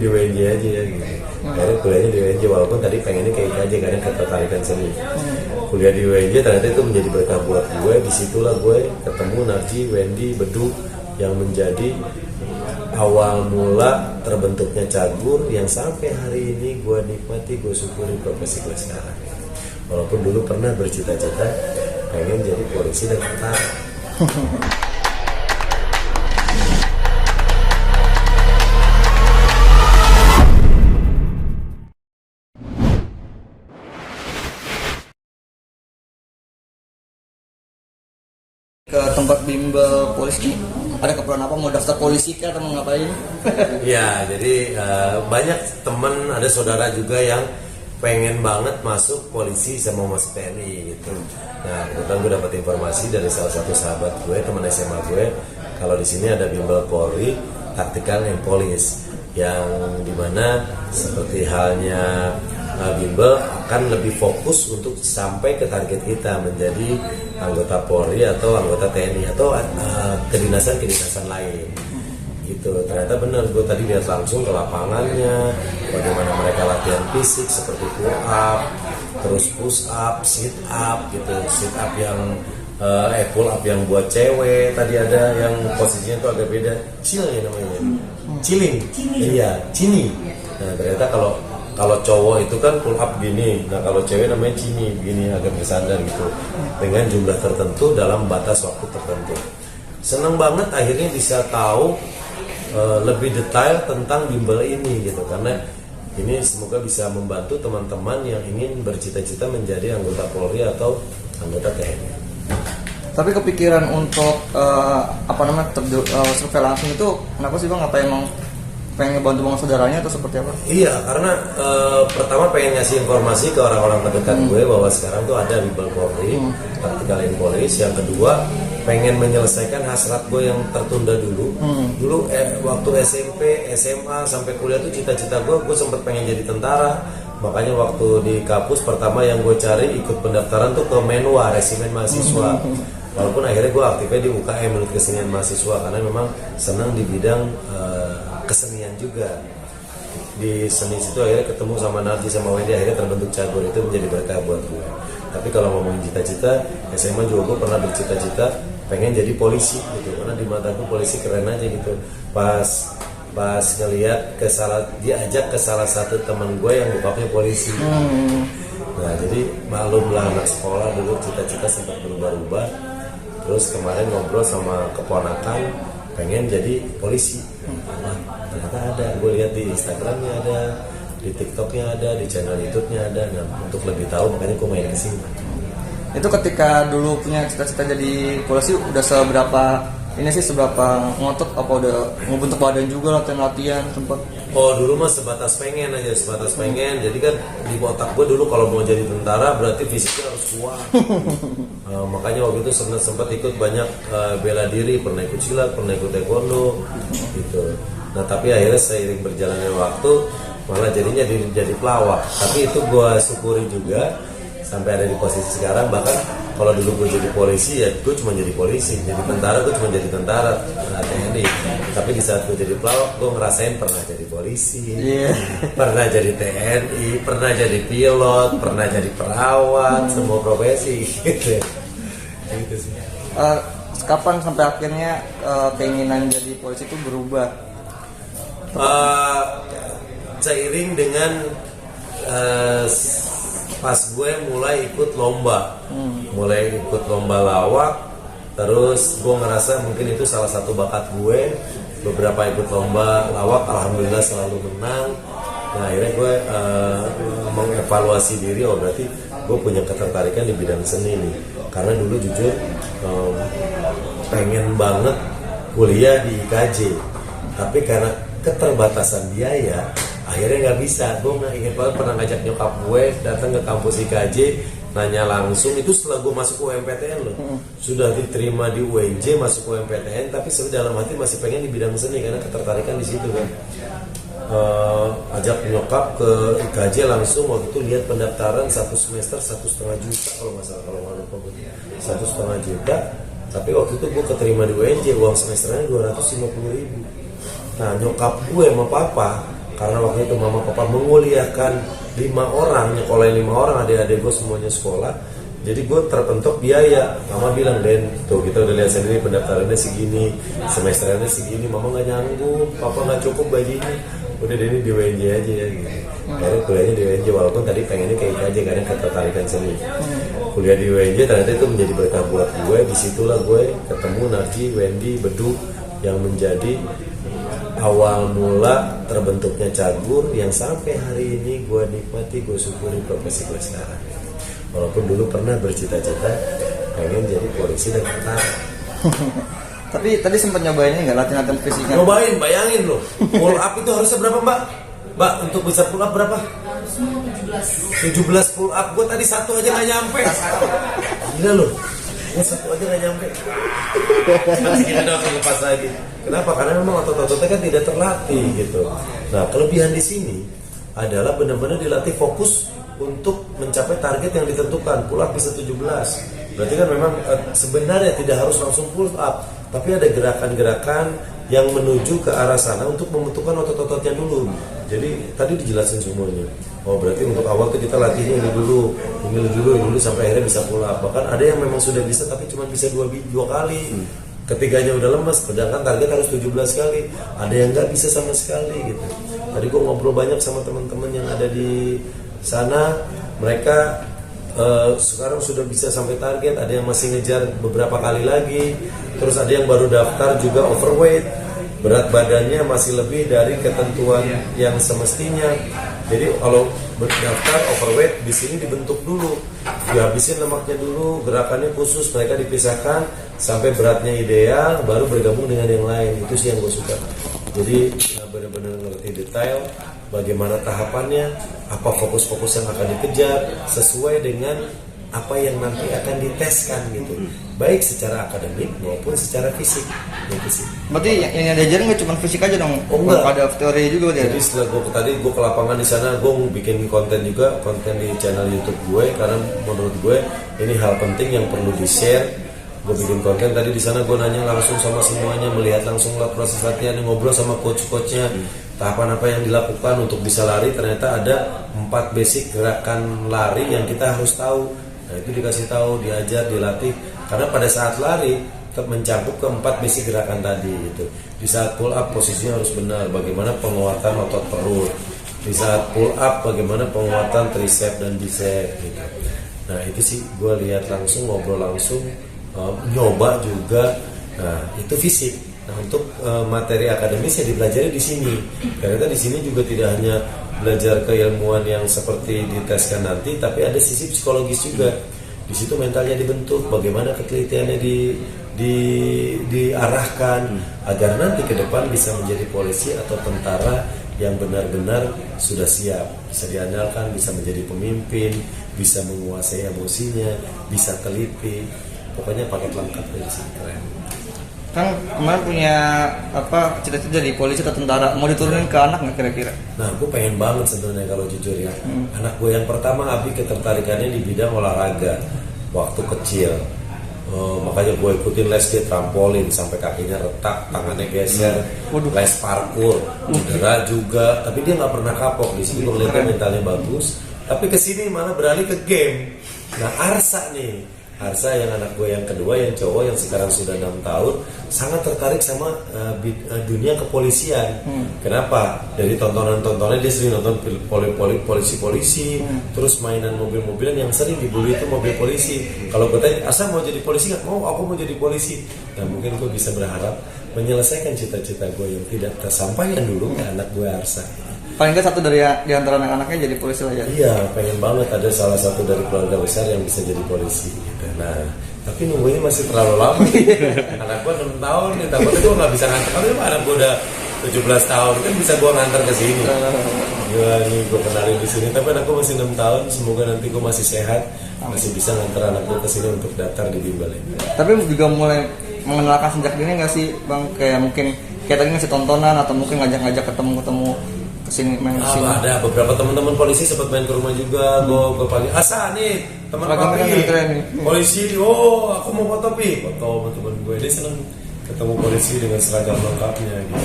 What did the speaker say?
di UNJ aja ya gitu. Akhirnya kuliahnya di UNJ, walaupun tadi pengennya kayak aja karena ketertarikan seni. Kuliah di UNJ ternyata itu menjadi berkah buat gue. Disitulah gue ketemu Narji, Wendy, Bedu yang menjadi awal mula terbentuknya Cagur yang sampai hari ini gue nikmati, gue syukuri profesi gue sekarang. Walaupun dulu pernah bercita-cita pengen jadi polisi dan tentara. Ke tempat bimbel polisi ada keperluan apa, mau daftar polisi kah atau mau ngapain? Ya, jadi banyak teman, ada saudara juga yang pengen banget masuk polisi sama masuk TNI gitu. Nah, kebetulan gue dapat informasi dari salah satu sahabat gue, teman SMA gue, kalau di sini ada bimbel Polri, Tactical and Police, yang dimana seperti halnya bimbel akan lebih fokus untuk sampai ke target kita menjadi anggota Polri atau anggota TNI atau kedinasan-kedinasan lain. Gitu. Ternyata benar, gue tadi lihat langsung ke lapangannya, bagaimana mereka latihan fisik seperti pull up, terus push up, sit up gitu, sit up yang pull up yang buat cewek, tadi ada yang posisinya tuh agak beda, chill ya namanya, chilling, iya, cini. Nah ternyata kalau cowok itu kan pull up gini, nah kalau cewek namanya cini, begini agak bersandar gitu, dengan jumlah tertentu dalam batas waktu tertentu. Seneng banget akhirnya bisa tahu lebih detail tentang bimbel ini gitu, karena ini semoga bisa membantu teman-teman yang ingin bercita-cita menjadi anggota Polri atau anggota TNI. Tapi kepikiran untuk survei langsung itu kenapa sih bang? Apa emang pengen ngebantu bang saudaranya atau seperti apa? Iya, karena pertama pengen ngasih informasi ke orang-orang terdekat gue bahwa sekarang tuh ada bimbel Polri, Tactical and Police. Yang kedua, pengen menyelesaikan hasrat gue yang tertunda dulu. Dulu waktu SMP, SMA sampai kuliah tuh cita-cita gue sempat pengen jadi tentara. Makanya waktu di kampus pertama yang gue cari ikut pendaftaran tuh ke Menwa, Resimen Mahasiswa. Walaupun akhirnya gue aktifnya di UKM, Unit Kesenian Mahasiswa, karena memang senang di bidang kesenian juga. Di seni situ akhirnya ketemu sama Narji sama Wendy, akhirnya terbentuk Cagur, itu menjadi berkah buat gue. Tapi kalau ngomongin cita-cita, SMA juga gue pernah bercita-cita pengen jadi polisi gitu, karena di mata gue polisi keren aja gitu. Pas ngeliat diajak ke salah satu teman gue yang bokapnya polisi. Nah jadi malum lah, anak sekolah dulu cita-cita sempat berubah-ubah. Terus kemarin ngobrol sama keponakan pengen jadi polisi. Ternyata ada, gue lihat di Instagramnya ada, di TikToknya ada, di channel YouTube-nya ada. Nah untuk lebih tahu makanya gue main kesini. Itu ketika dulu punya cita-cita jadi polisi udah seberapa ngotot, apa udah ngebentuk badan juga latihan sempat? Oh dulu mah sebatas pengen. Jadi kan di otak gue dulu kalau mau jadi tentara berarti fisiknya harus kuat. Makanya waktu itu sempat ikut banyak bela diri, pernah ikut silat, pernah ikut taekwondo gitu. Nah tapi akhirnya seiring berjalannya waktu malah jadinya jadi pelawak. Tapi itu gue syukuri juga sampai ada di posisi sekarang. Bahkan kalau dulu gue jadi polisi ya gue cuma jadi polisi, jadi tentara gue cuma jadi tentara, TNI. Tapi di saat gue jadi pelawak gue ngerasain pernah jadi polisi, pernah jadi TNI, pernah jadi pilot, pernah jadi perawat, semua profesi gitu. Gitu sih. Kapan sampai akhirnya keinginan jadi polisi itu berubah? Seiring dengan pas gue mulai ikut lomba lawak, terus gue ngerasa mungkin itu salah satu bakat gue. Beberapa ikut lomba lawak, alhamdulillah selalu menang. Nah akhirnya gue mengevaluasi diri, oh berarti gue punya ketertarikan di bidang seni nih. Karena dulu jujur pengen banget kuliah di IKJ, tapi karena keterbatasan biaya akhirnya nggak bisa. Gue nggak inget banget pernah ngajak nyokap gue datang ke kampus IKJ, nanya langsung. Itu setelah gue masuk UMPTN loh, sudah diterima di UNJ, masuk UMPTN, tapi dalam hati masih pengen di bidang seni karena ketertarikan di situ kan. Ajak nyokap ke IKJ langsung, waktu itu lihat pendaftaran satu semester 1,5 juta kalau nggak salah, kalau nggak lupa 1,5 juta. Tapi waktu itu gue keterima di UNJ, uang semesternya 250.000. Nah nyokap gue sama papa karena waktu itu mama papa menguliahkan 5 orang, nyekolahin 5 orang, adik-adik gue semuanya sekolah. Jadi gue terpentok biaya. Mama bilang, Den, tuh kita udah lihat sendiri pendaftarannya segini, semesterannya segini, mama nggak nyanggup, papa nggak cukup gajinya. Udah Denny di WNJ aja ya gitu. Akhirnya kuliahnya di WNJ, walaupun tadi pengennya kayak aja karena ketertarikan seni. Kuliah di WNJ ternyata itu menjadi berkah buat gue. Disitulah gue ketemu Narji, Wendy, Bedu yang menjadi awal mula terbentuknya Cagur yang sampai hari ini gue nikmati, gue syukuri profesi gue sekarang. Walaupun dulu pernah bercita-cita pengen jadi polisi dan tentara. Tapi tadi sempat nyobainnya nggak latihan fisiknya? Nyobain, bayangin loh. Pull up itu harusnya berapa Mbak? Mbak, untuk bisa pull up berapa? 17 pull up. Gue tadi satu aja nggak nyampe. Gila loh. Gue satu aja nggak nyampe. Masih kita udah lepas lagi. Kenapa? Karena memang otot-ototnya kan tidak terlatih gitu. Nah, kelebihan di sini adalah benar-benar dilatih fokus untuk mencapai target yang ditentukan. Pull up bisa 17. Berarti kan memang sebenarnya tidak harus langsung pull up, tapi ada gerakan-gerakan yang menuju ke arah sana untuk membentukkan otot-ototnya dulu. Jadi tadi dijelasin semuanya. Oh berarti untuk awal tuh kita latihnya ini dulu sampai akhirnya bisa pull up. Bahkan ada yang memang sudah bisa tapi cuma bisa dua kali. Ketiganya udah lemes, sedangkan target harus 17 kali. Ada yang nggak bisa sama sekali gitu. Tadi gue ngobrol banyak sama teman-teman yang ada di sana, mereka sekarang sudah bisa sampai target, ada yang masih ngejar beberapa kali lagi, terus ada yang baru daftar juga overweight, berat badannya masih lebih dari ketentuan yang semestinya. Jadi kalau berdaftar overweight di sini dibentuk dulu, dihabisin lemaknya dulu, gerakannya khusus, mereka dipisahkan sampai beratnya ideal, baru bergabung dengan yang lain. Itu sih yang gue suka. Jadi benar-benar ngerti detail bagaimana tahapannya, apa fokus-fokus yang akan dikejar sesuai dengan apa yang nanti akan diteskan gitu, baik secara akademik maupun secara fisik. Gitu sih. Berarti yang diajarin nggak cuma fisik aja dong? Oh, enggak. Ada teori juga dia. Jadi setelah gue ke lapangan di sana, gue bikin konten juga, konten di channel YouTube gue, karena menurut gue ini hal penting yang perlu di-share. Gue bikin konten tadi di sana, gue nanya langsung sama semuanya, melihat langsung lah proses latihan, ngobrol sama coach-coachnya, tahapan apa yang dilakukan untuk bisa lari. Ternyata ada 4 basic gerakan lari yang kita harus tahu. Nah itu dikasih tahu, diajar, dilatih. Karena pada saat lari tetap mencangkup ke 4 basic gerakan tadi gitu. Di saat pull up posisinya harus benar, bagaimana penguatan otot perut. Di saat pull up bagaimana penguatan tricep dan bicep gitu. Nah itu sih gue lihat langsung, ngobrol langsung. Nyoba juga, nah itu fisik. Nah untuk materi akademis ya dipelajari di sini. Karena di sini juga tidak hanya belajar keilmuan yang seperti diteskan nanti, tapi ada sisi psikologis juga. Di situ mentalnya dibentuk, bagaimana ketelitiannya diarahkan agar nanti ke depan bisa menjadi polisi atau tentara yang benar-benar sudah siap, bisa diandalkan, bisa menjadi pemimpin, bisa menguasai emosinya, bisa teliti. Pokoknya paket lengkap dari sini, keren. Kan kemarin punya cita-cita jadi polisi atau tentara, mau diturunin ke anak nggak kira-kira? Nah, gue pengen banget sebenarnya kalau jujur ya. Anak gue yang pertama Abi ketertarikannya di bidang olahraga waktu kecil. Makanya gue ikutin les di trampolin sampai kakinya retak, tangannya geser, les parkour, cedera juga. Tapi dia nggak pernah kapok. Di sini gue melihatnya mentalnya bagus. Tapi kesini malah beralih ke game. Nah, Arsa nih. Arsa yang anak gue yang kedua, yang cowok yang sekarang sudah 6 tahun, sangat tertarik sama dunia kepolisian. Kenapa? Dari tontonan-tontonnya dia sering nonton polisi-polisi, terus mainan mobil-mobilan yang sering dibully itu mobil polisi. Kalau gue tanya, Arsa mau jadi polisi nggak? Mau, aku mau jadi polisi. Nah mungkin gue bisa berharap menyelesaikan cita-cita gue yang tidak tersampaikan dulu ke anak gue Arsa. Paling nggak satu di antara anak-anaknya jadi polisi lah ya? Iya, pengen banget ada salah satu dari keluarga besar yang bisa jadi polisi gitu. Nah, tapi nunggunya masih terlalu lama. Anak gue 6 tahun nih, takutnya gue nggak bisa nganter. Tapi anak gue udah 17 tahun, kan bisa gue nganter ke sini. Gila nih, gue kenalin di sini. Tapi anak gue masih 6 tahun, semoga nanti gue masih sehat, masih bisa nganter anak gue ke sini untuk daftar di bimbel ini. Tapi juga mulai mengenalkan sejak dini nggak sih bang, kayak mungkin kayak tadi ngasih tontonan atau mungkin ngajak-ngajak ketemu kesini main kesini. Ada beberapa teman-teman polisi sempat main ke rumah juga. Gue panggil Asa nih teman papi polisi. Aku mau foto sama teman gue. Dia seneng ketemu polisi dengan seragam lengkapnya gitu.